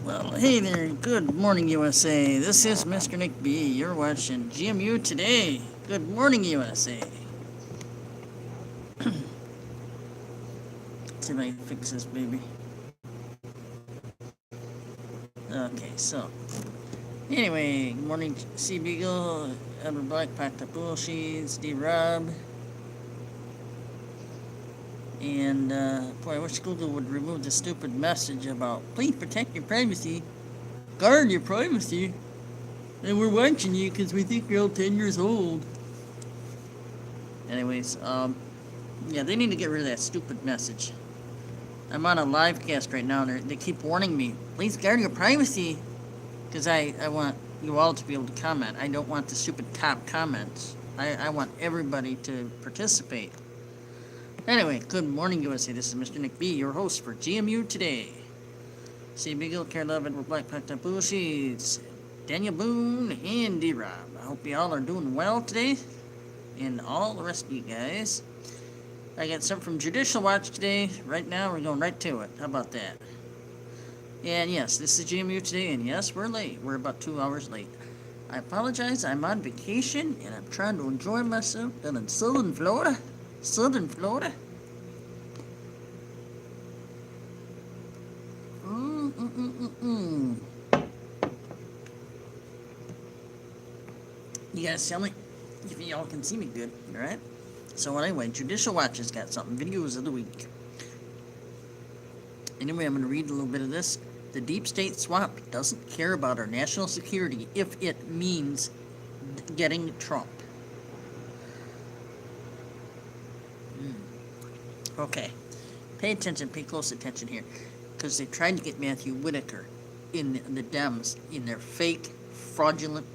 Well, hey there. Good morning, USA. This is Mr. Nick B. You're watching GMU Today. Good morning, USA. Let's see if I can fix this, baby. Okay, so. Anyway, good morning, C. Beagle, Edward Black, Packed Up Bullsheets, D. Rob. And, boy, I wish Google would remove the stupid message about please protect your privacy, guard your privacy, and we're watching you because we think you're all 10 years old. Anyways, yeah, they need to get rid of that stupid message. I'm on a live cast right now, and they keep warning me, please guard your privacy, because I want you all to be able to comment. I don't want the stupid top comments. I want everybody to participate. Anyway, good morning, USA. This is Mr. Nick B., your host for GMU Today. C. Beagle, Care Love, Edward Black, Packed Up Bullsheets, Daniel Boone, and D-Rob. I hope you all are doing well today, and all the rest of you guys. I got something from Judicial Watch today. Right now, we're going right to it. How about that? And yes, this is GMU Today, and yes, we're late. We're about 2 hours late. I apologize. I'm on vacation, and I'm trying to enjoy myself down in Southern Florida. Southern Florida. You guys tell me if y'all can see me good, alright? So anyway, Judicial Watch has got something. Videos of the week. Anyway, I'm going to read a little bit of this. The deep state swamp doesn't care about our national security if it means getting Trump. Okay. Pay attention, pay close attention here. Because they tried to get Matthew Whitaker in the Dems in their fake, fraudulent,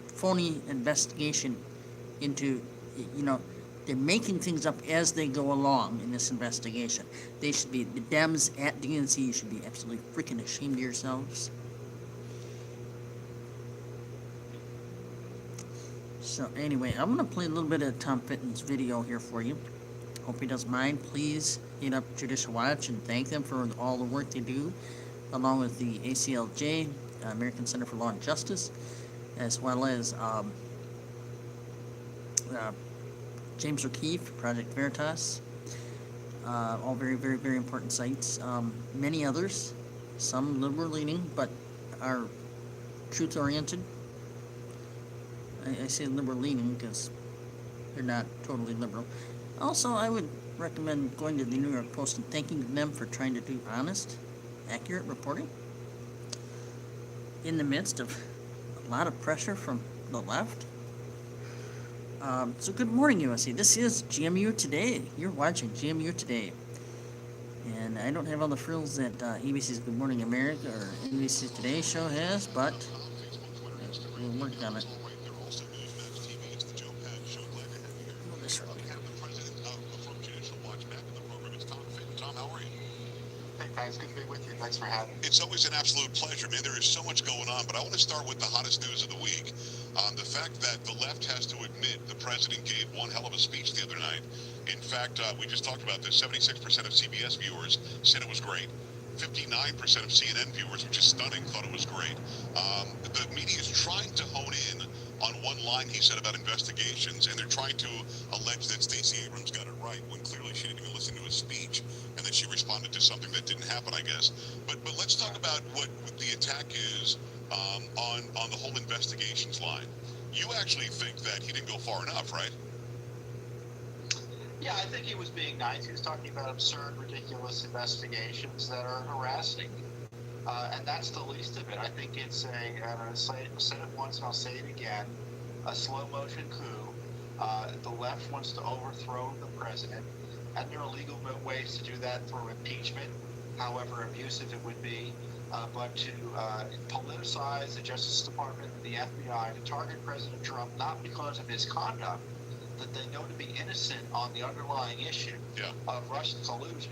phony investigation into, they're making things up as they go along in this investigation. They should be, the Dems at DNC, you should be absolutely freaking ashamed of yourselves. So anyway, I'm going to play a little bit of Tom Fitton's video here for you. Hope he doesn't mind. Please hit up Judicial Watch and thank them for all the work they do, along with the ACLJ, American Center for Law and Justice, as well as James O'Keefe, Project Veritas, all very, very, very important sites. Many others, some liberal-leaning, but are truth-oriented. I say liberal-leaning because they're not totally liberal. Also, I would recommend going to the New York Post and thanking them for trying to do honest, accurate reporting in the midst of a lot of pressure from the left. So good morning, USA. This is GMU Today. You're watching GMU Today. And I don't have all the frills that ABC's Good Morning America or NBC's Today Show has, but we'll work on it. Guys, good to be with you. Thanks for having me. It's always an absolute pleasure, man. There is so much going on, but I want to start with the hottest news of the week. The fact that the left has to admit the president gave one hell of a speech the other night. In fact, we just talked about this. 76% of CBS viewers said it was great. 59% of CNN viewers, which is stunning, thought it was great. The media is trying to hone in on one line he said about investigations, and they're trying to allege that Stacey Abrams got it right when clearly she didn't even listen to his speech, and that she responded to something that didn't happen, I guess. But let's talk about what the attack is on the whole investigations line. You actually think that he didn't go far enough, right? Yeah, I think he was being nice. He was talking about absurd, ridiculous investigations that are harassing. And that's the least of it. I think it's I've said it once and I'll say it again, a slow motion coup. The left wants to overthrow the president, and there are legal ways to do that through impeachment, however abusive it would be. But to politicize the Justice Department and the FBI to target President Trump, not because of his conduct, that they know to be innocent on the underlying issue of Russian collusion,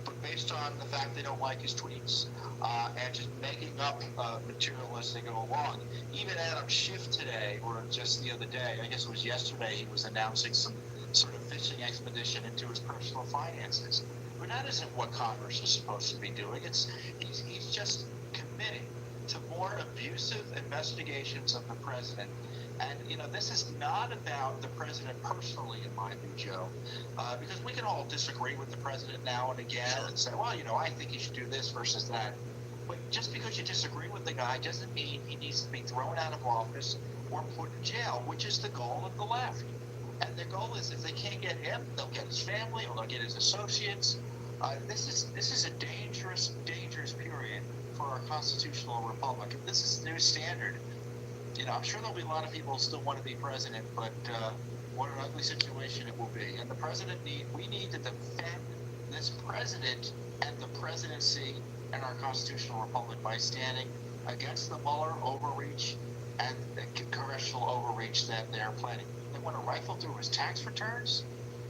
but based on the fact they don't like his tweets and just making up material as they go along. Even Adam Schiff today, or just the other day, I guess it was yesterday, he was announcing some sort of fishing expedition into his personal finances. Who that isn't what Congress is supposed to be doing. He's just committing to more abusive investigations of the president. And, this is not about the president personally, in my view, Joe, because we can all disagree with the president now and again and say, well, I think he should do this versus that. But just because you disagree with the guy doesn't mean he needs to be thrown out of office or put in jail, which is the goal of the left. And their goal is if they can't get him, they'll get his family or they'll get his associates. This is a dangerous period for our constitutional republic. If this is the new standard, I'm sure there'll be a lot of people who still want to be president, but what an ugly situation it will be. And we need to defend this president and the presidency and our constitutional republic by standing against the Mueller overreach and the congressional overreach that they're planning. They want to rifle through his tax returns.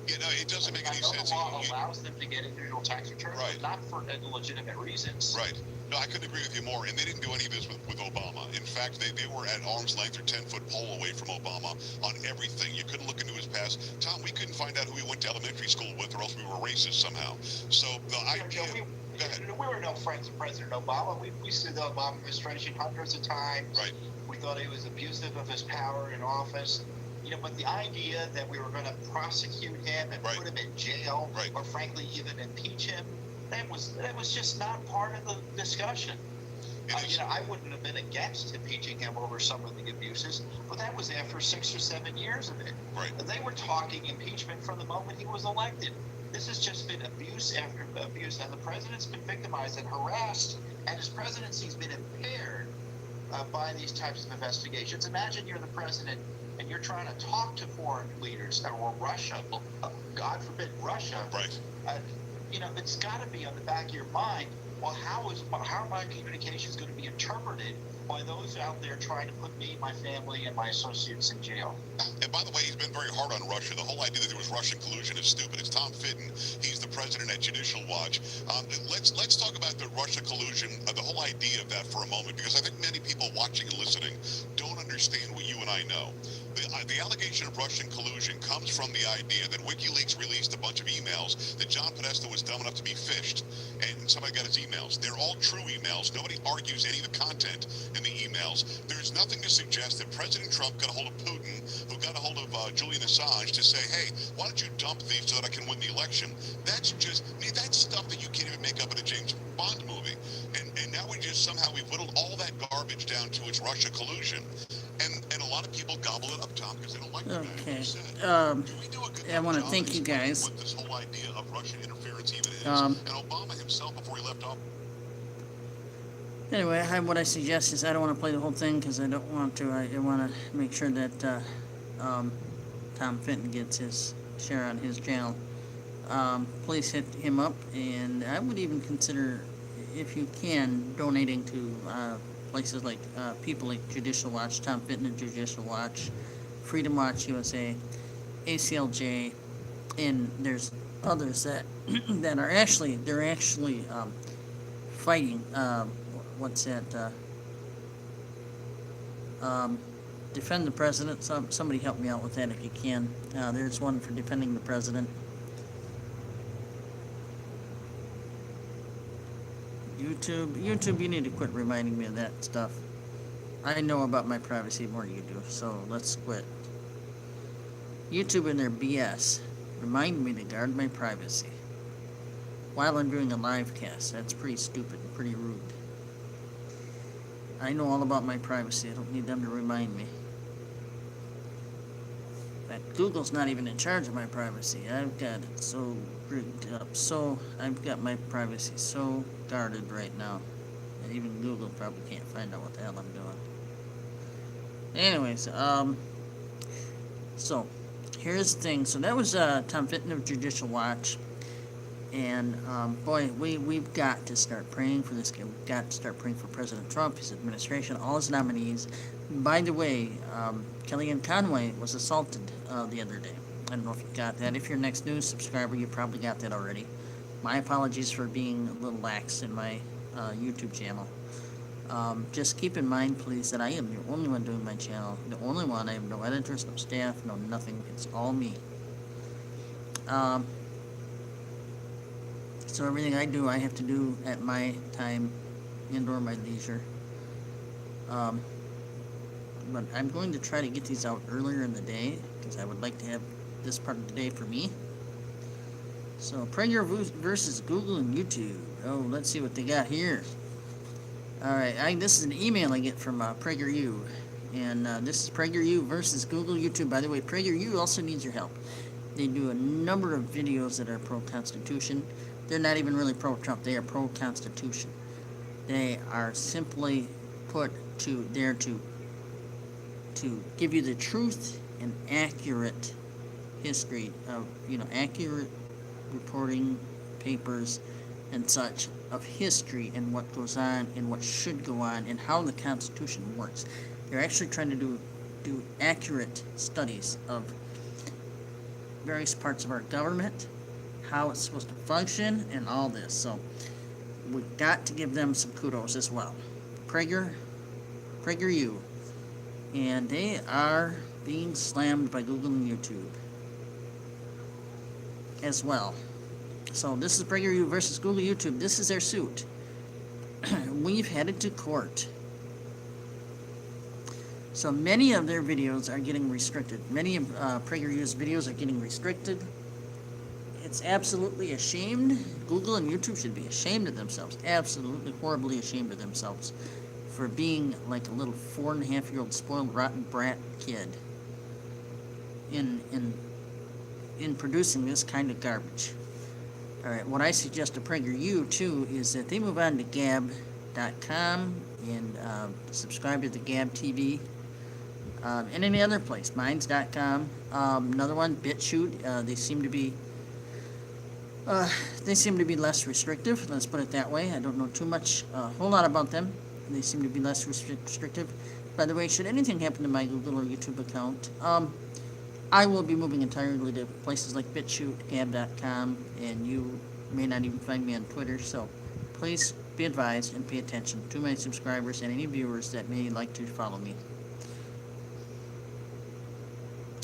It doesn't make any sense. The law allows them to get individual tax returns, right, but not for illegitimate reasons. Right. No, I couldn't agree with you more. And they didn't do any of this with Obama. In fact, they were at arm's length or 10-foot pole away from Obama on everything. You couldn't look into his past. Tom, we couldn't find out who he went to elementary school with, or else we were racist somehow. So the idea. We were no friends of President Obama. We sued the Obama administration hundreds of times. Right. We thought he was abusive of his power in office. But the idea that we were going to prosecute him and right, put him in jail, right, or frankly even impeach him, that was just not part of the discussion. I wouldn't have been against impeaching him over some of the abuses, but that was after 6 or 7 years of it. Right. They were talking impeachment from the moment he was elected. This has just been abuse after abuse, and the president's been victimized and harassed, and his presidency's been impaired by these types of investigations. Imagine you're the president and you're trying to talk to foreign leaders or Russia, God forbid Russia. Right. It's got to be on the back of your mind. Well, how are my communications going to be interpreted by those out there trying to put me, my family, and my associates in jail? And by the way, he's been very hard on Russia. The whole idea that there was Russian collusion is stupid. It's Tom Fitton. He's the president at Judicial Watch. Let's talk about the Russia collusion, the whole idea of that for a moment, because I think many people watching and listening don't understand what you and I know. The allegation of Russian collusion comes from the idea that WikiLeaks released a bunch of emails that John Podesta was dumb enough to be phished, and somebody got his emails. They're all true emails. Nobody argues any of the content in the emails. There's nothing to suggest that President Trump got a hold of Putin, who got a hold of Julian Assange to say, hey, why don't you dump these so that I can win the election? That's stuff that you can't even make up in a James Bond movie. And now we've whittled all that garbage down to its Russia collusion. And a lot of people gobble it up, Tom, because they don't like the guy. I want to thank you guys. What this whole idea of Russian interference even is. And Obama himself, before he left office. Anyway, what I suggest is I don't want to play the whole thing because I don't want to. I want to make sure that Tom Fenton gets his share on his channel. Please hit him up, and I would even consider, if you can, donating to places like people like Judicial Watch, Tom Fitton and Judicial Watch, Freedom Watch USA, ACLJ, and there's others that that are actually fighting. What's that? Defend the president. Somebody help me out with that if you can. There's one for defending the president. YouTube, you need to quit reminding me of that stuff. I know about my privacy more than you do, so let's quit. YouTube and their BS remind me to guard my privacy while I'm doing a live cast. That's pretty stupid and pretty rude. I know all about my privacy. I don't need them to remind me. In fact, Google's not even in charge of my privacy. I've got it so rigged up. So I've got my privacy so guarded right now. And even Google probably can't find out what the hell I'm doing. Anyways, so here's the thing. So that was Tom Fitton of Judicial Watch. And boy, we've got to start praying for this guy. We've got to start praying for President Trump, his administration, all his nominees. By the way, Kellyanne Conway was assaulted the other day. I don't know if you got that. If you're Next News subscriber, you probably got that already. My apologies for being a little lax in my YouTube channel. Just keep in mind, please, that I am the only one doing my channel. The only one. I have no editors, no staff, no nothing. It's all me. So everything I do, I have to do at my time and or my leisure. But I'm going to try to get these out earlier in the day because I would like to have this part of the day for me. So Preggers versus Google and YouTube. Oh, let's see what they got here. All right, this is an email I get from PragerU, and this is PragerU versus Google YouTube. By the way, PragerU also needs your help. They do a number of videos that are pro-Constitution. They're not even really pro-Trump. They are pro-Constitution. They are simply put there to give you the truth and accurate history of, accurate reporting papers and such of history and what goes on and what should go on and how the Constitution works. They're actually trying to do accurate studies of various parts of our government, how it's supposed to function, and all this. So we've got to give them some kudos as well. PragerU, and they are being slammed by Google and YouTube as well. So this is PragerU versus Google YouTube. This is their suit. We've headed to court. So many of their videos are getting restricted. Many of PragerU's videos are getting restricted. It's absolutely ashamed. Google and YouTube should be ashamed of themselves. Absolutely horribly ashamed of themselves for being like a little 4.5-year-old spoiled rotten brat kid in producing this kind of garbage. Alright, what I suggest to PragerU too is that they move on to Gab.com and subscribe to the Gab TV. And any other place, Minds.com. Another one, BitChute. They seem to be less restrictive. Let's put it that way. I don't know too much, a whole lot about them. They seem to be less restrictive. By the way, should anything happen to my Google or YouTube account, I will be moving entirely to places like BitChute, Gab.com, and you may not even find me on Twitter. So please be advised and pay attention to my subscribers and any viewers that may like to follow me.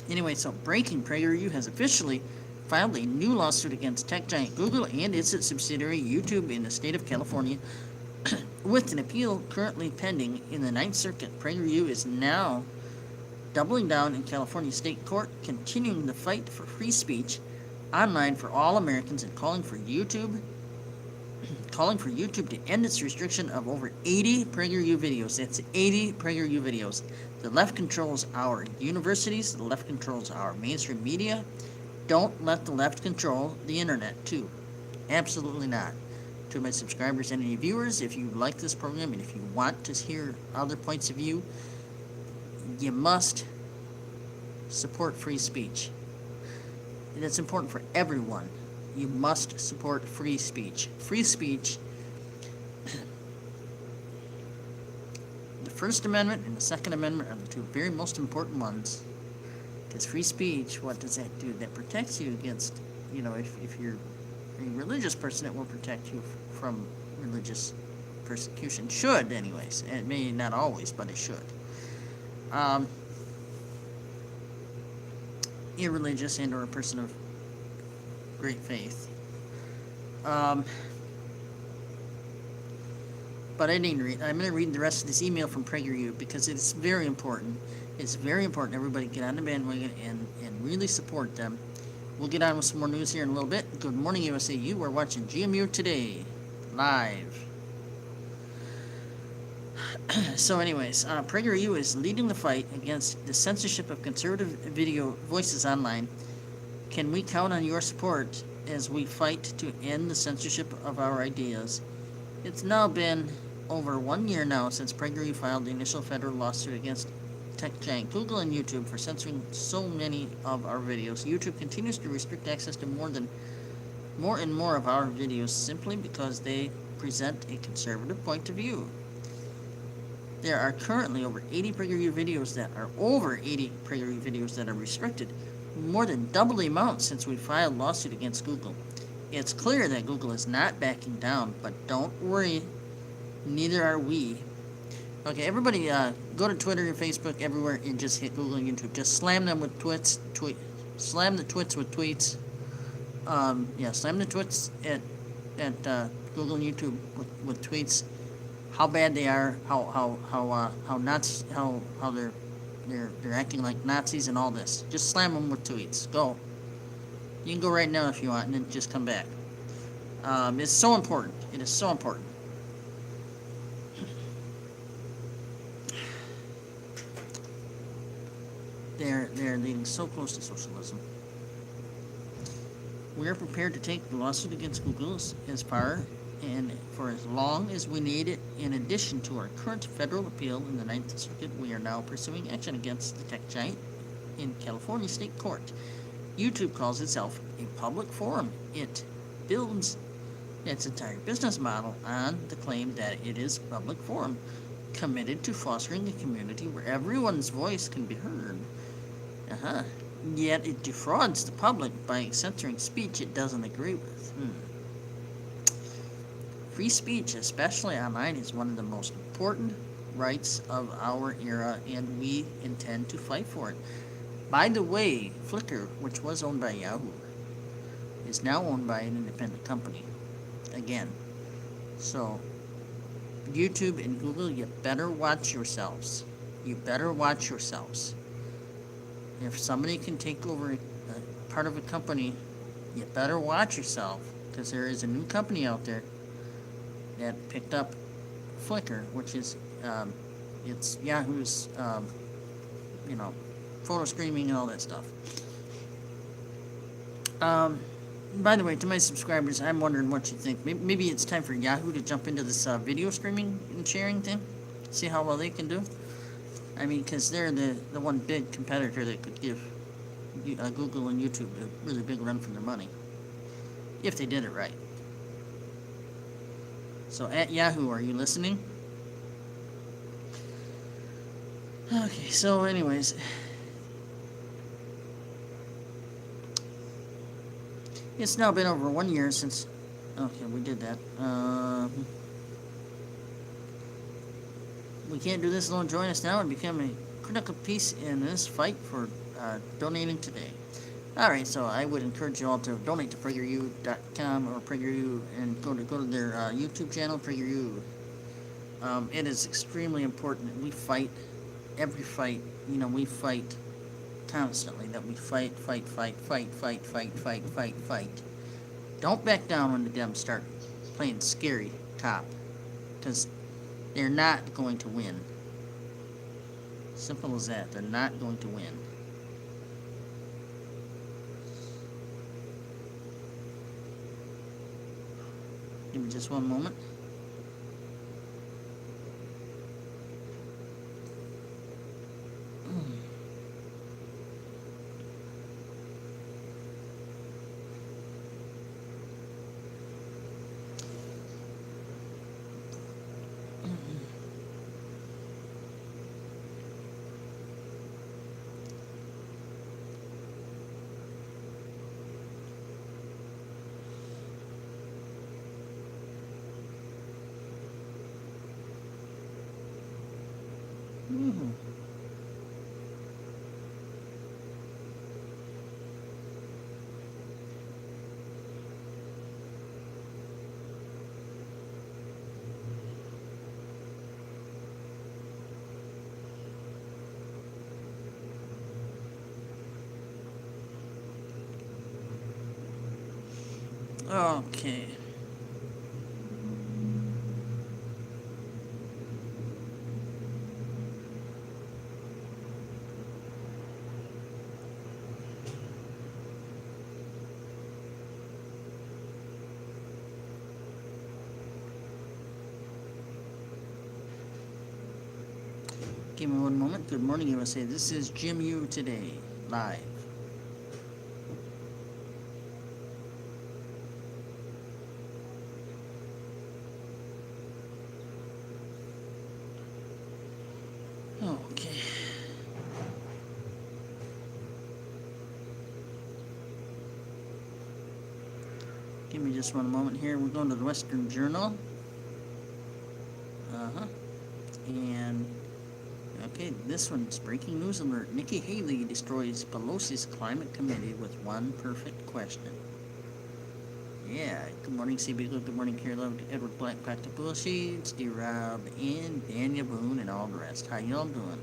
Anyway, so breaking, PragerU has officially filed a new lawsuit against tech giant Google and its subsidiary YouTube in the state of California, with an appeal currently pending in the Ninth Circuit. PragerU is now doubling down in California state court, continuing the fight for free speech online for all Americans and calling for YouTube to end its restriction of over 80 PragerU videos. That's 80 PragerU videos. The left controls our universities. The left controls our mainstream media. Don't let the left control the internet, too. Absolutely not. To my subscribers and any viewers, if you like this program and if you want to hear other points of view, you must support free speech. And it's important for everyone. You must support free speech. Free speech, the First Amendment and the Second Amendment are the two very most important ones. Because free speech, what does that do? That protects you against, if you're a religious person, it will protect you from religious persecution. Should, anyways. It may not always, but it should. Irreligious and or a person of great faith. But I didn't read. I'm going to read the rest of this email from PragerU because it's very important. It's very important everybody get on the bandwagon and really support them. We'll get on with some more news here in a little bit. Good morning, USA. You are watching GMU Today, live. So anyways, PragerU is leading the fight against the censorship of conservative video voices online. Can we count on your support as we fight to end the censorship of our ideas? It's now been over 1 year now since PragerU filed the initial federal lawsuit against tech giant Google and YouTube for censoring so many of our videos. YouTube continues to restrict access to more and more of our videos simply because they present a conservative point of view. There are currently over 80 PragerU videos that are restricted, more than double the amount since we filed a lawsuit against Google. It's clear that Google is not backing down, but don't worry, neither are we. Okay, everybody go to Twitter and Facebook, everywhere, and just hit Google and YouTube. Just slam them with slam the twits with tweets. Slam the twits at Google and YouTube with tweets, how bad they are, how Nazi, how they're acting like Nazis and all this. Just slam them with tweets. Go. You can go right now if you want, and then just come back. It's so important. It is so important. They're leading so close to socialism. We are prepared to take the lawsuit against Google as far and for as long as we need it. In addition to our current federal appeal in the Ninth Circuit, we are now pursuing action against the tech giant in California State Court. YouTube calls itself a public forum. It builds its entire business model on the claim that it is a public forum, committed to fostering a community where everyone's voice can be heard. Yet it defrauds the public by censoring speech it doesn't agree with. Free speech, especially online, is one of the most important rights of our era, and we intend to fight for it. By the way, Flickr, which was owned by Yahoo, is now owned by an independent company. Again. So, YouTube and Google, you better watch yourselves. You better watch yourselves. If somebody can take over a part of a company, you better watch yourself, because there is a new company out there that picked up Flickr, which is it's Yahoo's photo streaming and all that stuff. By the way, to my subscribers, I'm wondering what you think. Maybe it's time for Yahoo to jump into this video streaming and sharing thing. See how well they can do. I mean, because they're the one big competitor that could give Google and YouTube a really big run for their money, if they did it right. So at Yahoo, are you listening? Okay, so anyways, it's now been over 1 year since, okay, we did that. We can't do this alone. Join us now and become a critical piece in this fight for donating today. Alright, so I would encourage you all to donate to PreggerU.com or PreggerU and go to their YouTube channel, PreggerU. It is extremely important that we fight every fight. We fight constantly. That we fight. Don't back down when the Dems start playing scary cop, because they're not going to win. Simple as that. They're not going to win. Give me just one moment. Okay. Give me one moment. Good morning, USA. This is GMU Today, live. Okay. Give me just one moment here. We're going to the Western Journal. And, okay, this one's breaking news alert. Nikki Haley destroys Pelosi's climate committee with one perfect question. Yeah, good morning, C. Beagle. Good morning, Carol, Edward Black, Practical Sheets, D. Rob, and Daniel Boone, and all the rest. How y'all doing?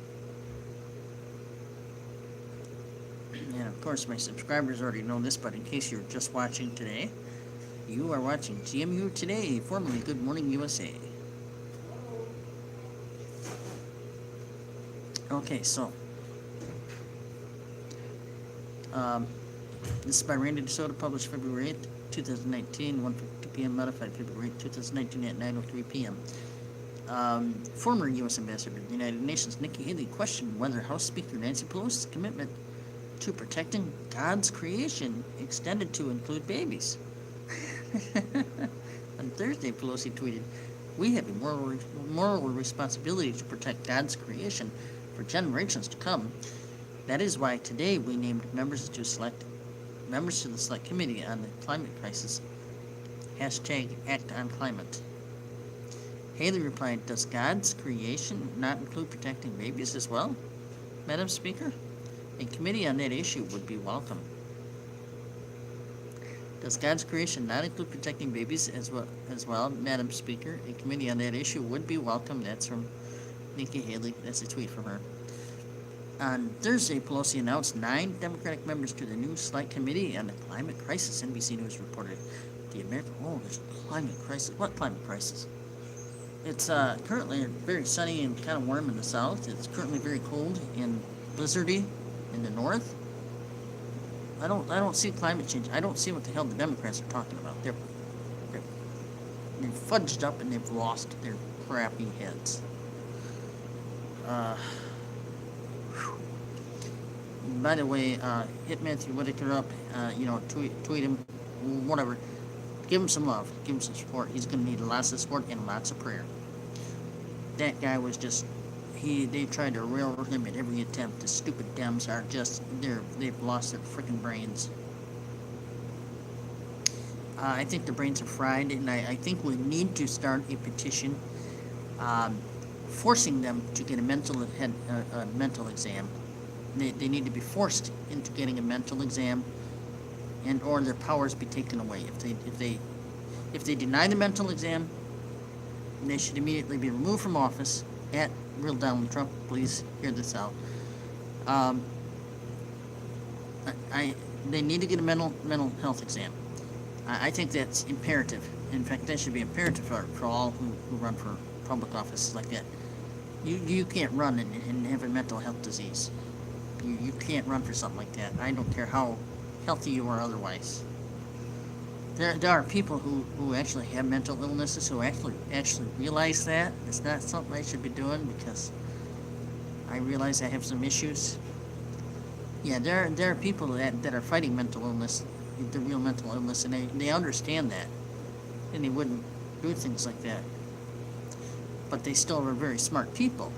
And of course, my subscribers already know this, but in case you're just watching today, you are watching GMU Today, formerly Good Morning USA. Okay, so this is by Randy DeSoto, published February 8th, 2019, 1:52 p.m., modified February 8th, 2019 at 9:03 p.m. Former U.S. Ambassador to the United Nations, Nikki Haley, questioned whether House Speaker Nancy Pelosi's commitment to protecting God's creation extended to include babies. On Thursday, Pelosi tweeted, "We have a moral responsibility to protect God's creation for generations to come. That is why today we named members to the Select Committee on the Climate Crisis. #ActOnClimate." Haley replied, "Does God's creation not include protecting babies as well, Madam Speaker? A committee on that issue would be welcome." Does God's creation not include protecting babies as well, Madam Speaker? A committee on that issue would be welcome. That's from Nikki Haley. That's a tweet from her. On Thursday, Pelosi announced 9 Democratic members to the new Select Committee on the Climate Crisis. NBC News reported there's a climate crisis. What climate crisis? It's currently very sunny and kind of warm in the south. It's currently very cold and blizzardy in the north. I don't see climate change. I don't see what the hell the Democrats are talking about. They're fudged up and they've lost their crappy heads. By the way, hit Matthew Whitaker up. Tweet him, whatever. Give him some love. Give him some support. He's going to need lots of support and lots of prayer. That guy was just. They tried to railroad him at every attempt. The stupid Dems are just, they've lost their freaking brains. I think their brains are fried, and I think we need to start a petition forcing them to get a mental exam. They need to be forced into getting a mental exam, and or their powers be taken away. If they deny the mental exam, they should immediately be removed from office. At Real Donald Trump, please hear this out. They need to get a mental health exam. I think that's imperative. In fact, that should be imperative for all who run for public offices like that. You can't run and have a mental health disease. You can't run for something like that. I don't care how healthy you are otherwise. There are people who actually have mental illnesses who actually realize that. It's not something I should be doing because I realize I have some issues. Yeah, there are people that are fighting mental illness, the real mental illness, and they understand that. And they wouldn't do things like that. But they still are very smart people.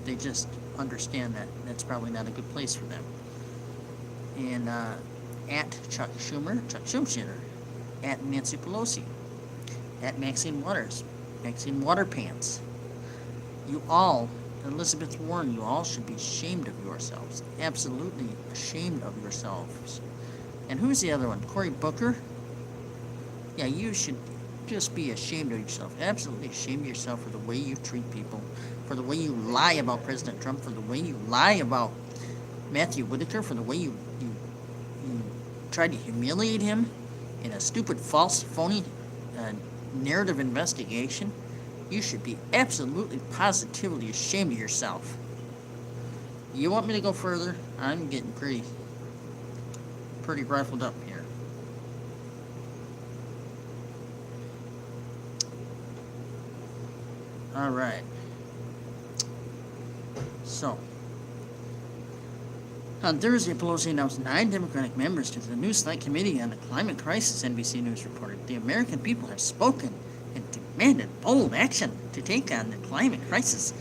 They just understand that that's probably not a good place for them. And at Chuck Schumer, at Nancy Pelosi, at Maxine Waters, Maxine Waterpants. You all, Elizabeth Warren, you all should be ashamed of yourselves. Absolutely ashamed of yourselves. And who's the other one? Cory Booker? Yeah, you should just be ashamed of yourself. Absolutely ashamed of yourself for the way you treat people, for the way you lie about President Trump, for the way you lie about Matthew Whitaker, for the way you tried to humiliate him in a stupid, false, phony narrative investigation. You should be absolutely, positively ashamed of yourself. You want me to go further? I'm getting pretty rifled up here. All right. So, on Thursday, Pelosi announced 9 Democratic members to the new Select Committee on the Climate Crisis, NBC News reported. The American people have spoken and demanded bold action to take on the climate crisis,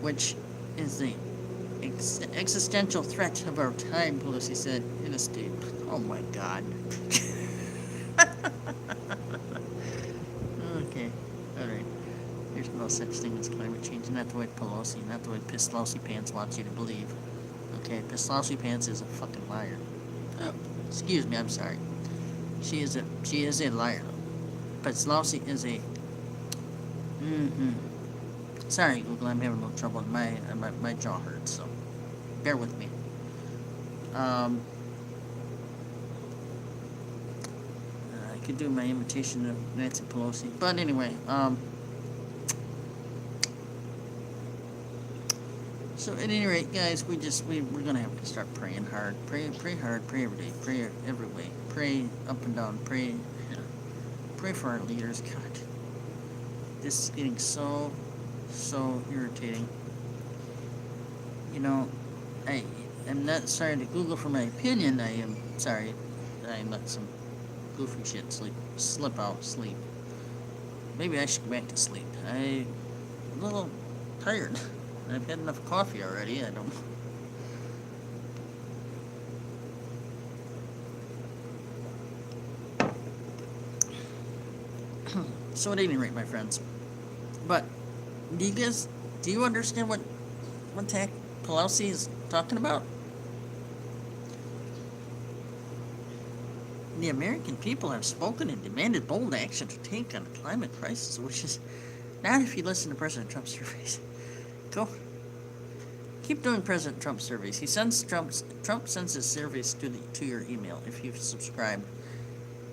which is the existential threat of our time, Pelosi said in a statement. Oh my God. Okay, all right. There's no such thing as climate change, not the way Pelosi, not the way Pissed Lousy Pants wants you to believe. Okay, Pissed Lousy Pants is a fucking liar. Oh, excuse me, I'm sorry. She is a liar. Peslowski is a. Sorry, Google. I'm having a little trouble. My jaw hurts, so bear with me. I could do my imitation of Nancy Pelosi, but anyway. So at any rate, guys, we're gonna have to start praying hard. Pray hard. Pray every day. Pray every way. Pray up and down. Pray for our leaders. God, this is getting so irritating. You know, I'm not sorry to Google for my opinion. I am sorry that I let some goofy shit slip out. Sleep. Maybe I should go back to sleep. I'm a little tired. I've had enough coffee already. I don't. So at any rate, my friends. But do you understand what Pelosi is talking about? The American people have spoken and demanded bold action to take on the climate crisis, which is not if you listen to President Trump's surveys. Go. Keep doing President Trump surveys. Trump sends his surveys to your email if you've subscribed.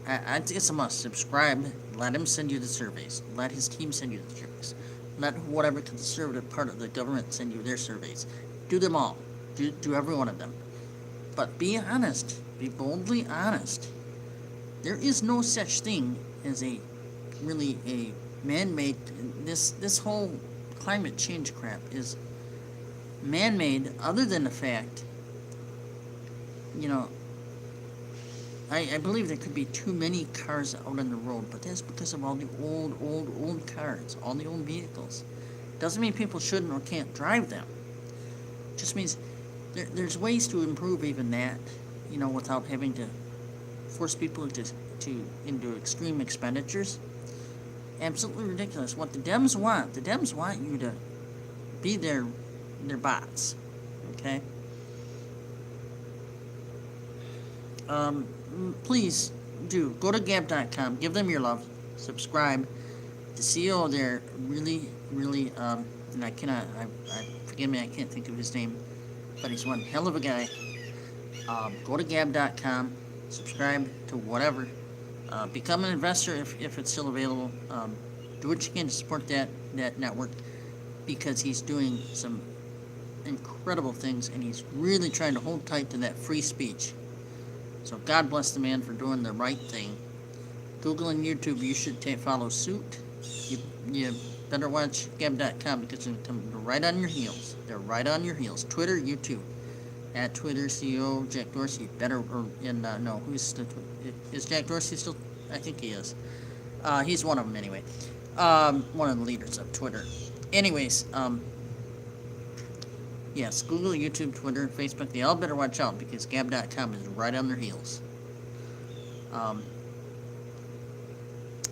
It's a must. Subscribe. Let him send you the surveys. Let his team send you the surveys. Let whatever conservative part of the government send you their surveys. Do them all. Do every one of them. But be honest. Be boldly honest. There is no such thing as a man-made. This whole climate change crap is man-made, other than the fact, I believe there could be too many cars out on the road, but that's because of all the old cars, all the old vehicles. Doesn't mean people shouldn't or can't drive them. Just means there's ways to improve even that, without having to force people into extreme expenditures. Absolutely ridiculous. What the Dems want you to be their bots, okay? Please do go to gab.com, give them your love, subscribe. The CEO there really, and forgive me, I can't think of his name, but he's one hell of a guy. Go to gab.com, subscribe to whatever, become an investor if it's still available. Do what you can to support that network, because he's doing some incredible things, and he's really trying to hold tight to that free speech. So God bless the man for doing the right thing. Google and YouTube, you should follow suit. You better watch gab.com, because they're right on your heels. They're right on your heels. Twitter, YouTube. At Twitter, CEO Jack Dorsey. Is Jack Dorsey still? I think he is. He's one of them anyway. One of the leaders of Twitter. Anyways, yes, Google, YouTube, Twitter, Facebook, they all better watch out, because Gab.com is right on their heels.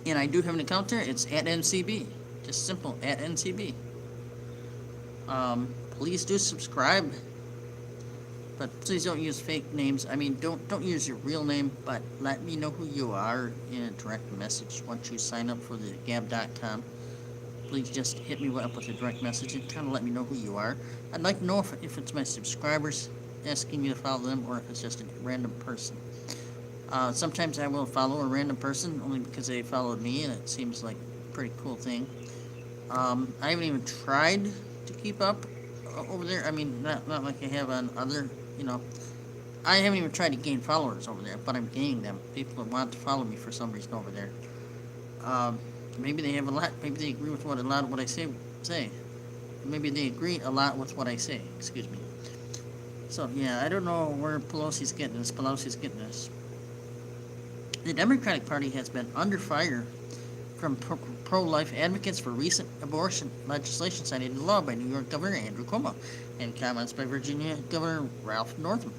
And I do have an account there. It's at NCB. Just simple, at NCB. Please do subscribe. But please don't use fake names. I mean, don't use your real name, but let me know who you are in a direct message once you sign up for the Gab.com. Please just hit me up with a direct message and kind of let me know who you are. I'd like to know if it's my subscribers asking me to follow them, or if it's just a random person. Sometimes I will follow a random person only because they followed me, and it seems like a pretty cool thing. I haven't even tried to keep up over there. I mean, not like I have on other, I haven't even tried to gain followers over there, but I'm gaining them. People want to follow me for some reason over there. Maybe they have maybe they agree with a lot of what I say. Maybe they agree a lot with what I say, excuse me. So, yeah, I don't know where Pelosi's getting this. The Democratic Party has been under fire from pro-life advocates for recent abortion legislation signed into law by New York Governor Andrew Cuomo, and comments by Virginia Governor Ralph Northam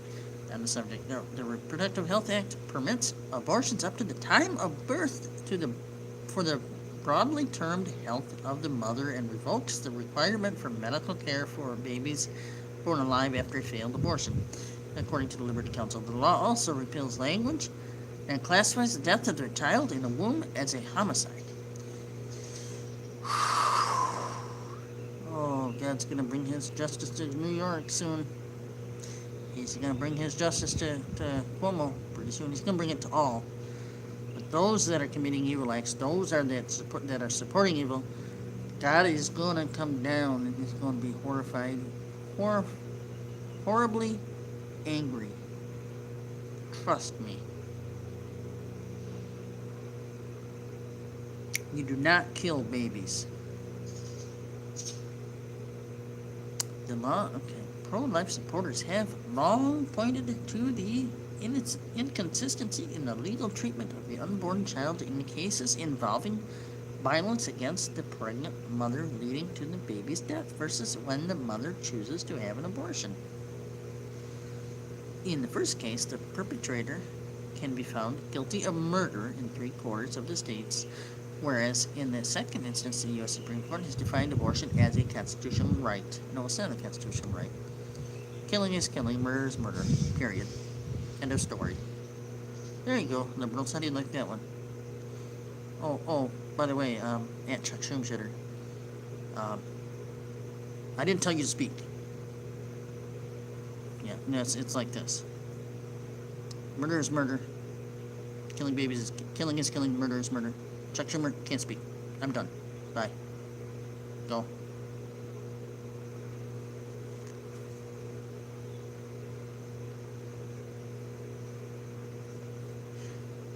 on the subject. The Reproductive Health Act permits abortions up to the time of birth for the broadly termed health of the mother, and revokes the requirement for medical care for babies born alive after a failed abortion, according to the Liberty Counsel. The law also repeals language and classifies the death of their child in the womb as a homicide. Oh, God's gonna bring his justice to New York soon. He's gonna bring his justice to Cuomo pretty soon. He's gonna bring it to all. But those that are committing evil acts, those are that are supporting evil, God is gonna come down and he's gonna be horrified, horribly angry. Trust me. You do not kill babies. The law, okay. Pro-life supporters have long pointed to the inconsistency in the legal treatment of the unborn child in cases involving violence against the pregnant mother leading to the baby's death versus when the mother chooses to have an abortion. In the first case, the perpetrator can be found guilty of murder in 3/4 of the states, whereas in the second instance, the U.S. Supreme Court has defined abortion as a constitutional right. No, it's not a constitutional right. Killing is killing, murder is murder, period. End of story. There you go, liberals. How do you like that one? Oh, by the way, Aunt Chuck Schumacher, I didn't tell you to speak. Yeah, no, it's like this. Murder is murder. Killing babies is killing, murder is murder. Chuck Schumer can't speak. I'm done. Bye. Go.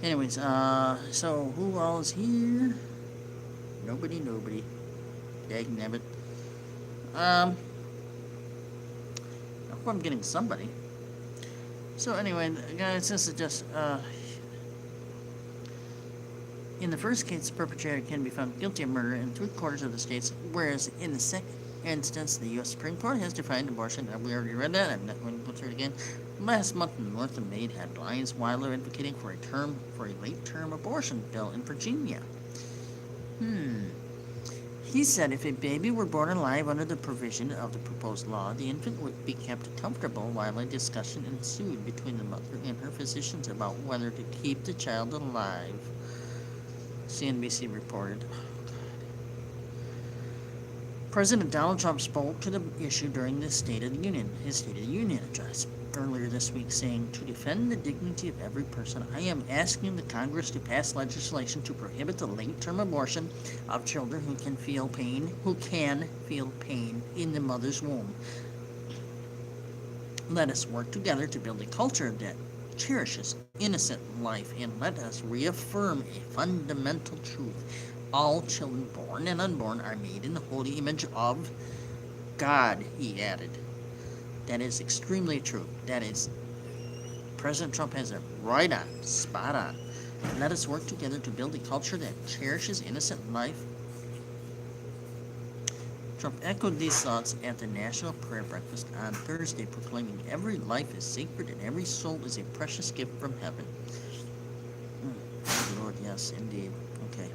Anyways, so who all is here? Nobody. Dagnabbit. I hope I'm getting somebody. So anyway, guys, this is just, in the first case, the perpetrator can be found guilty of murder in 3/4 of the states, whereas in the second instance, the U.S. Supreme Court has defined abortion, and we already read that, I'm not going to go through it again. Last month, Northam made headlines while they're advocating for a late-term abortion bill in Virginia. He said if a baby were born alive under the provision of the proposed law, the infant would be kept comfortable while a discussion ensued between the mother and her physicians about whether to keep the child alive. CNBC reported. President Donald Trump spoke to the issue during his State of the Union address earlier this week, saying, "To defend the dignity of every person, I am asking the Congress to pass legislation to prohibit the late-term abortion of children who can feel pain in the mother's womb. Let us work together to build a culture that cherishes innocent life, and let us reaffirm a fundamental truth. All children, born and unborn, are made in the holy image of God," he added. That is extremely true. That is, President Trump has it right on, spot on. Let us work together to build a culture that cherishes innocent life. Trump echoed these thoughts at the National Prayer Breakfast on Thursday, proclaiming every life is sacred and every soul is a precious gift from heaven. Lord, yes, indeed. Okay.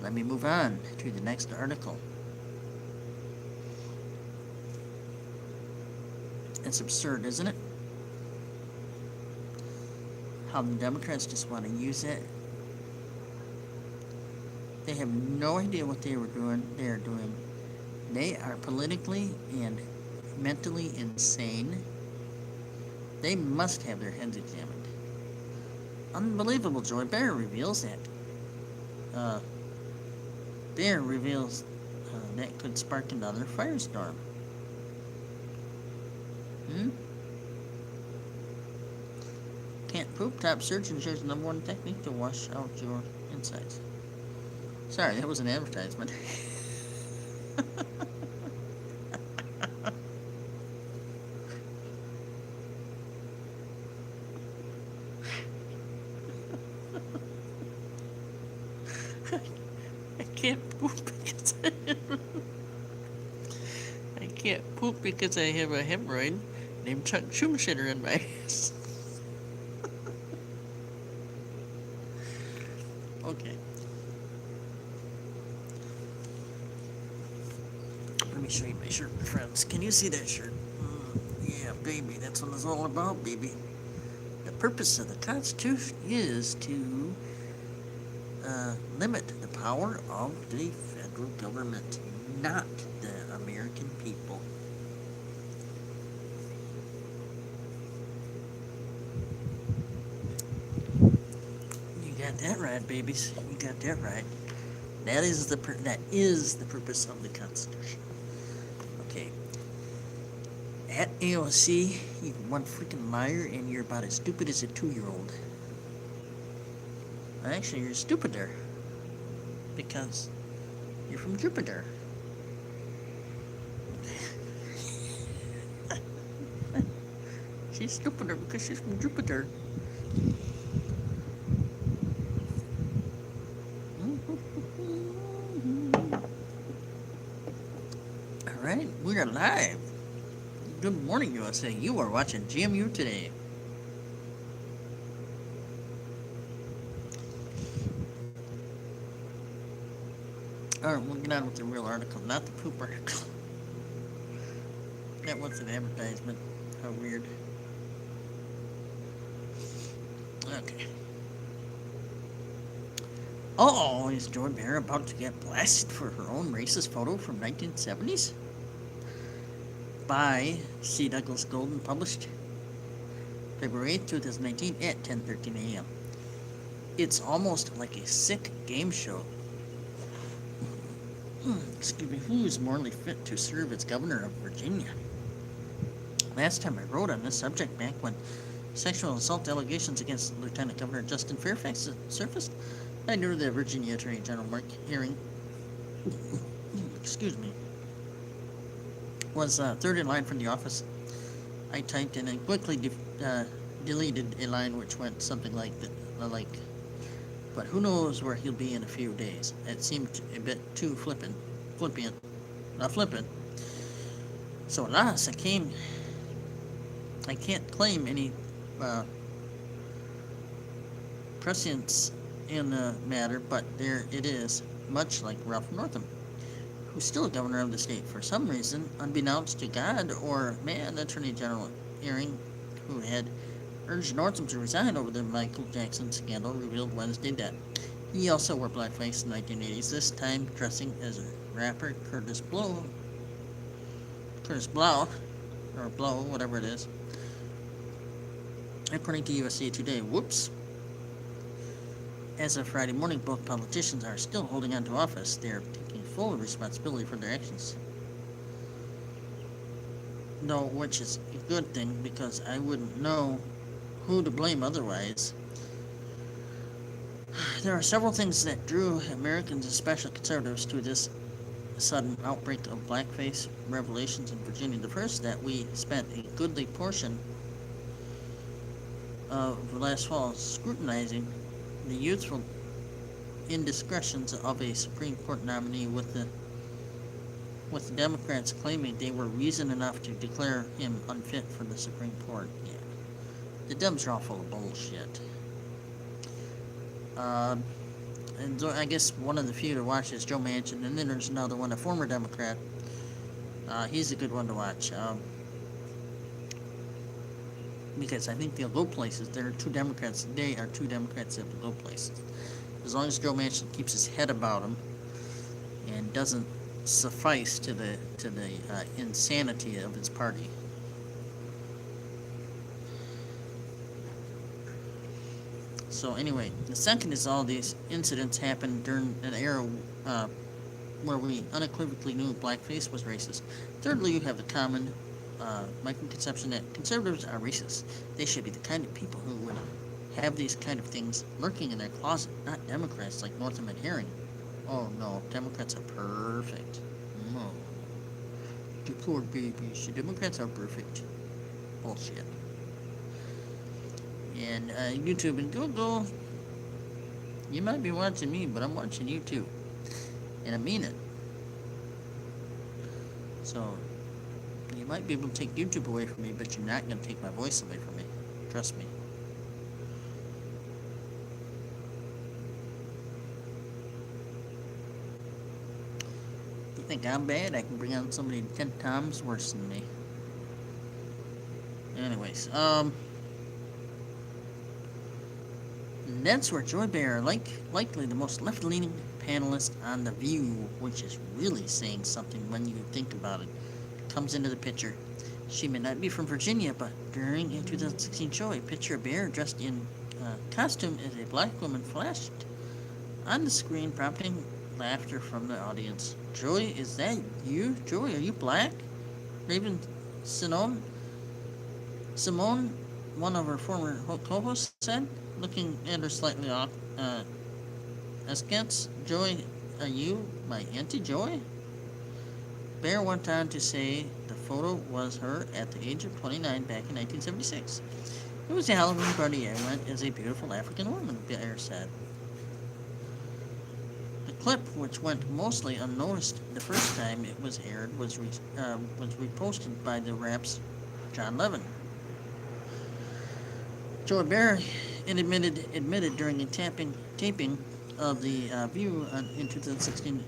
Let me move on to the next article. It's absurd, isn't it? How the Democrats just want to use it. They have no idea what they are doing. They are politically and mentally insane. They must have their heads examined. Unbelievable. Joy Behar reveals that. That could spark another firestorm. Can't poop. Top surgeon shares the number one technique to wash out your insides. Sorry, that was an advertisement. I can't poop because I have a hemorrhoid named Chuck Schumacher in my ass. Okay. Let me show you my shirt, friends. Can you see that shirt? Yeah, baby, that's what it's all about, baby. The purpose of the Constitution is to limit the power of the federal government, not the American people. You got that right, babies. You got that right. That is the purpose of the Constitution. Okay. At AOC, you're one freaking liar, and you're about as stupid as a 2-year-old. Actually, you're stupider, because you're from Jupiter. She's stupider because she's from Jupiter. Alright, we are live. Good morning, USA. You are watching GMU today. Alright, we'll get on with the real article, not the poop article. That was an advertisement. How weird. Okay. Uh-oh, is Joy Behar about to get blasted for her own racist photo from 1970s? By C. Douglas Golden, published February 8th, 2019 at 10:13 a.m. It's almost like a sick game show. Excuse me, who is morally fit to serve as governor of Virginia? Last time I wrote on this subject, back when sexual assault allegations against Lieutenant Governor Justin Fairfax surfaced, I knew the Virginia Attorney General Mark Herring, excuse me, was third in line from the office. I typed in and quickly deleted a line which went something like but who knows where he'll be in a few days. It seemed a bit too flippant. So alas, I can't claim any prescience in the matter, but there it is, much like Ralph Northam, who's still governor of the state. For some reason, unbeknownst to God or man, Attorney General Herring, who had urged Northam to resign over the Michael Jackson scandal, revealed Wednesday that he also wore blackface in the 1980s, this time dressing as a rapper Curtis Blow, or Blow, whatever it is. According to USA Today, whoops. As of Friday morning, both politicians are still holding on to office. They are taking full responsibility for their actions. No, which is a good thing, because I wouldn't know who to blame otherwise. There are several things that drew Americans, especially conservatives, to this sudden outbreak of blackface revelations in Virginia. The first, that we spent a goodly portion of last fall scrutinizing the youthful indiscretions of a Supreme Court nominee, with the Democrats claiming they were reason enough to declare him unfit for the Supreme Court. Yeah. The Dems are all full of bullshit. And I guess one of the few to watch is Joe Manchin, and then there's another one, a former Democrat. He's a good one to watch. Because I think they'll go places. There are two Democrats. They are two Democrats that will go places. As long as Joe Manchin keeps his head about him and doesn't suffice to the insanity of his party. So anyway, the second is all these incidents happened during an era where we unequivocally knew blackface was racist. Thirdly, you have the common misconception that conservatives are racist. They should be the kind of people who would have these kind of things lurking in their closet, not Democrats like Northam and Herring. Oh no, Democrats are perfect. No. The poor babies. The Democrats are perfect. Bullshit. And YouTube and Google, you might be watching me, but I'm watching you too. And I mean it. So, you might be able to take YouTube away from me, but you're not going to take my voice away from me. Trust me. You think I'm bad? I can bring on somebody 10 times worse than me. Anyways, And that's where Joy Behar, likely the most left-leaning panelist on The View, which is really saying something when you think about it, comes into the picture. She may not be from Virginia, but during a 2016 show, a picture of Behar dressed in costume as a black woman flashed on the screen, prompting laughter from the audience. Joy, is that you? Joy, are you black? Raven Simone, one of her former co-hosts, said, looking at her slightly askance. Joy, are you my Auntie Joy? Behar went on to say the photo was her at the age of 29 back in 1976. It was a Halloween party I went as a beautiful African woman, Behar said. The clip, which went mostly unnoticed the first time it was aired, was reposted by the Rap's John Levin. Joy Behar admitted during a taping of the View in 2016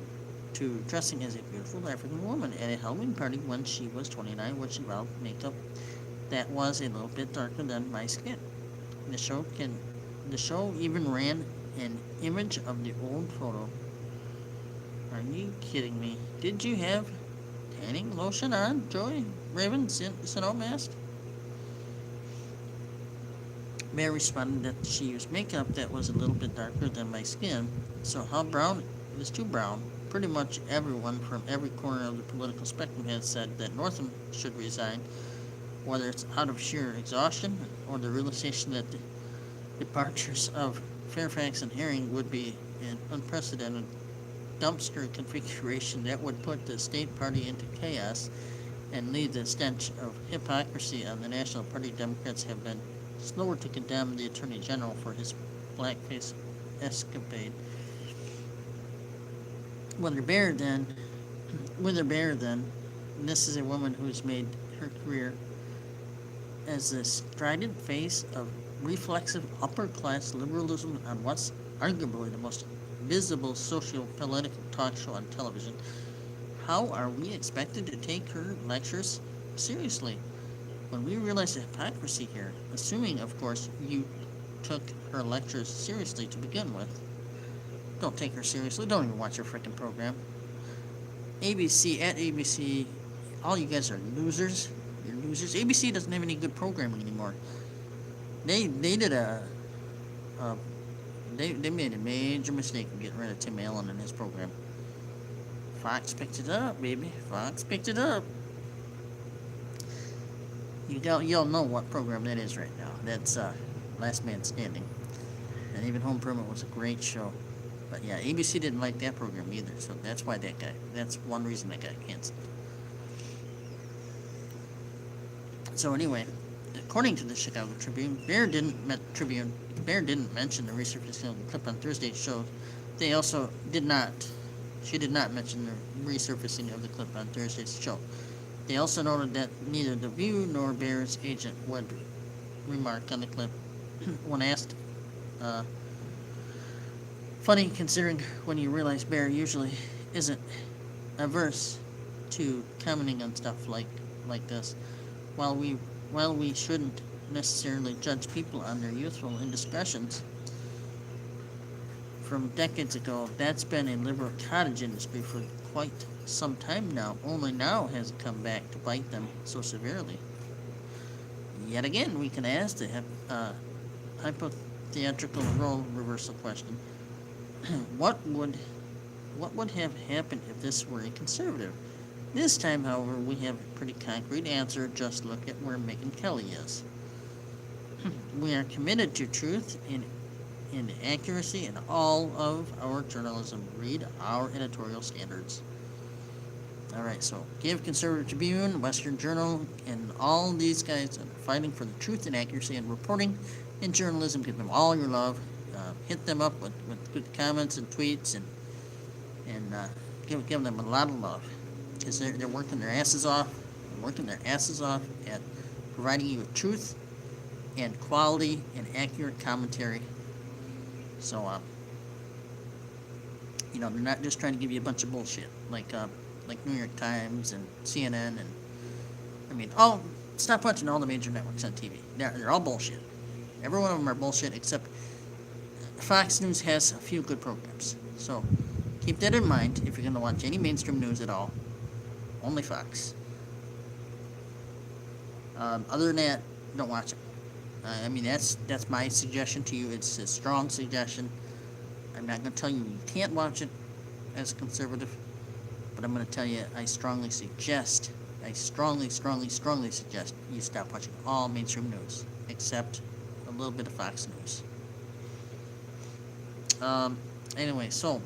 to dressing as a beautiful African woman at a Halloween party when she was 29, which involved makeup that was a little bit darker than my skin. The show even ran an image of the old photo. Are you kidding me? Did you have tanning lotion on, Joy? Raven Sinome asked. Behar responded that she used makeup that was a little bit darker than my skin. So how brown? It was too brown. Pretty much everyone from every corner of the political spectrum has said that Northam should resign, whether it's out of sheer exhaustion or the realization that the departures of Fairfax and Herring would be an unprecedented dumpster configuration that would put the state party into chaos and leave the stench of hypocrisy on the National Party. Democrats have been slower to condemn the Attorney General for his blackface escapade. With her Behar then, and this is a woman who's made her career as the strident face of reflexive upper-class liberalism on what's arguably the most visible socio-political talk show on television. How are we expected to take her lectures seriously when we realize the hypocrisy here, assuming, of course, you took her lectures seriously to begin with? Don't take her seriously. Don't even watch her freaking program. ABC, all you guys are losers. You're losers. ABC doesn't have any good programming anymore. They made a major mistake in getting rid of Tim Allen and his program. Fox picked it up, baby. Fox picked it up. Y'all know what program that is right now. That's Last Man Standing. And even Home Improvement was a great show. But yeah, ABC didn't like that program either, so that's why that's one reason that got canceled. So anyway, according to the Chicago Tribune, Behar didn't mention the resurfacing of the clip on Thursday's show. She did not mention the resurfacing of the clip on Thursday's show. They also noted that neither The View nor Behar's agent would remark on the clip when asked. Funny considering when you realize Behar usually isn't averse to commenting on stuff like this. While we shouldn't necessarily judge people on their youthful indiscretions from decades ago, that's been a liberal cottage industry for quite some time now. Only now has it come back to bite them so severely. Yet again, we can ask the hypothetical role reversal question. What would have happened if this were a conservative? This time, however, we have a pretty concrete answer. Just look at where Megyn Kelly is. We are committed to truth and accuracy in all of our journalism. Read our editorial standards. Alright, so give Conservative Tribune, Western Journal, and all these guys are fighting for the truth and accuracy in reporting and journalism. Give them all your love. Hit them up with good comments and tweets, and give them a lot of love, because they're working their asses off. They're working their asses off at providing you with truth and quality and accurate commentary. So, they're not just trying to give you a bunch of bullshit like New York Times and CNN stop watching all the major networks on TV. They're all bullshit. Every one of them are bullshit except Fox News has a few good programs. So keep that in mind if you're going to watch any mainstream news at all. Only Fox. Other than that, don't watch it. I mean, that's my suggestion to you. It's a strong suggestion. I'm not going to tell you you can't watch it as a conservative, but I'm going to tell you I strongly suggest you stop watching all mainstream news, except a little bit of Fox News. Anyway, so,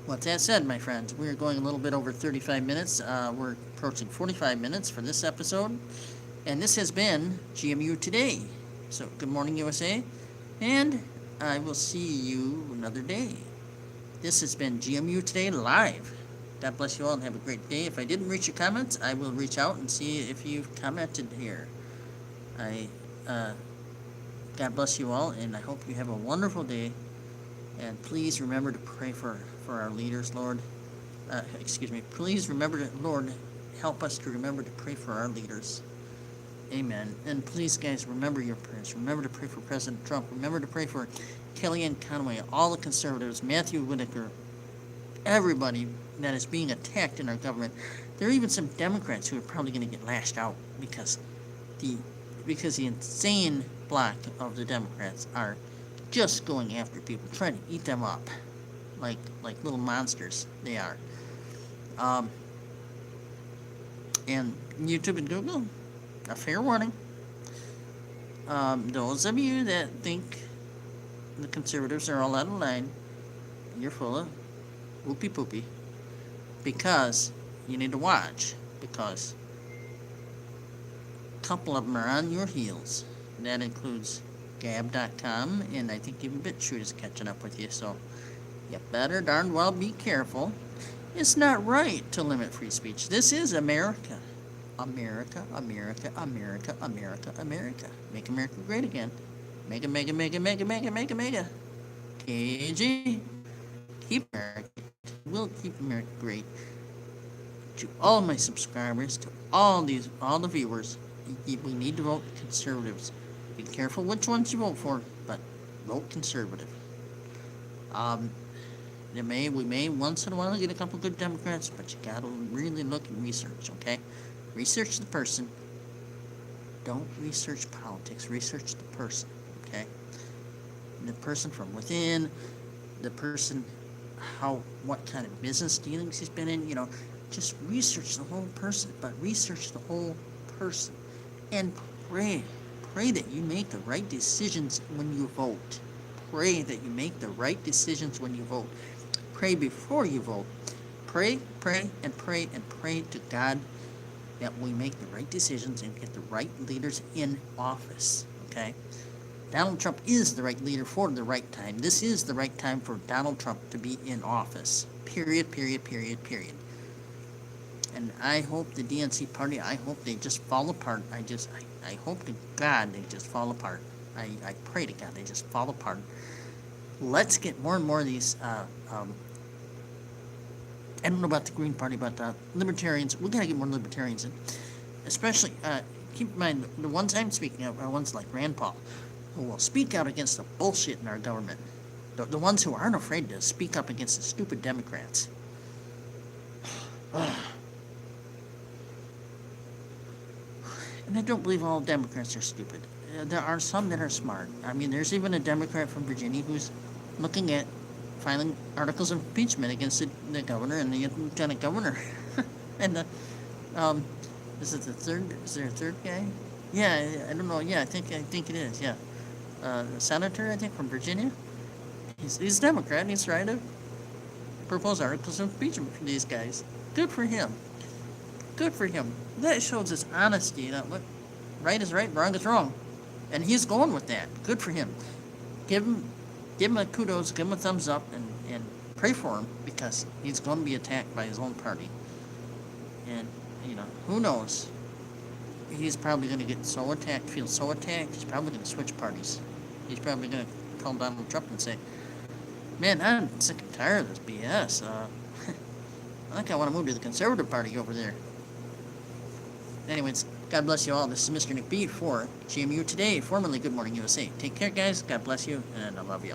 with that said, my friends, we're going a little bit over 35 minutes. We're approaching 45 minutes for this episode. And this has been GMU Today. So, good morning, USA. And I will see you another day. This has been GMU Today Live. God bless you all and have a great day. If I didn't reach your comments, I will reach out and see if you've commented here. God bless you all, and I hope you have a wonderful day. And please remember to pray for our leaders, Lord. Please remember to, Lord, help us to remember to pray for our leaders. Amen. And please, guys, remember your prayers. Remember to pray for President Trump. Remember to pray for Kellyanne Conway, all the conservatives, Matthew Whitaker, everybody that is being attacked in our government. There are even some Democrats who are probably going to get lashed out because the insane block of the Democrats are just going after people, trying to eat them up like little monsters they are. And YouTube and Google, a fair warning. Those of you that think the conservatives are all out of line, you're full of whoopie poopy. Because you need to watch. Because a couple of them are on your heels. That includes Gab.com, and I think even BitChute is catching up with you. So you better darn well be careful. It's not right to limit free speech. This is America. America, America, America, America, America. Make America great again. Mega, mega, mega, mega, mega, mega, mega. KG. Keep America. We'll keep America great. To all my subscribers, to all the viewers, we need to vote conservatives. Be careful which ones you vote for, but vote conservative. We may once in a while get a couple good Democrats, but you gotta really look and research, okay? Research the person. Don't research politics. Research the person, okay? The person from within, the person, what kind of business dealings he's been in, just research the whole person, but research the whole person. And pray that you make the right decisions when you vote. Pray that you make the right decisions when you vote. Pray before you vote. Pray, and pray to God that we make the right decisions and get the right leaders in office, okay? Donald Trump is the right leader for the right time. This is the right time for Donald Trump to be in office. Period. And I hope the DNC party, I hope they just fall apart. I hope to God they just fall apart. I pray to God they just fall apart. Let's get more and more of these, I don't know about the Green Party, but libertarians, we gotta get more libertarians in. Especially, keep in mind, the ones I'm speaking of are ones like Rand Paul, who will speak out against the bullshit in our government. The ones who aren't afraid to speak up against the stupid Democrats. And I don't believe all Democrats are stupid. There are some that are smart. I mean, there's even a Democrat from Virginia who's looking at filing articles of impeachment against the governor and the lieutenant governor. And is there a third guy? Yeah, I don't know. Yeah, I think it is. Yeah, the senator, I think, from Virginia. He's a Democrat, and he's trying to propose articles of impeachment for these guys. Good for him. That shows his honesty. Look, right is right, wrong is wrong, and he's going with that. Good for him. Give him a kudos, give him a thumbs up, and pray for him, because he's going to be attacked by his own party. And who knows? He's probably going to get so attacked, feel so attacked. He's probably going to switch parties. He's probably going to call Donald Trump and say, "Man, I'm sick and tired of this BS. I think I want to move to the Conservative Party over there." Anyways, God bless you all. This is Mr. Nick B for GMU Today, formerly Good Morning USA. Take care, guys. God bless you, and I love you all.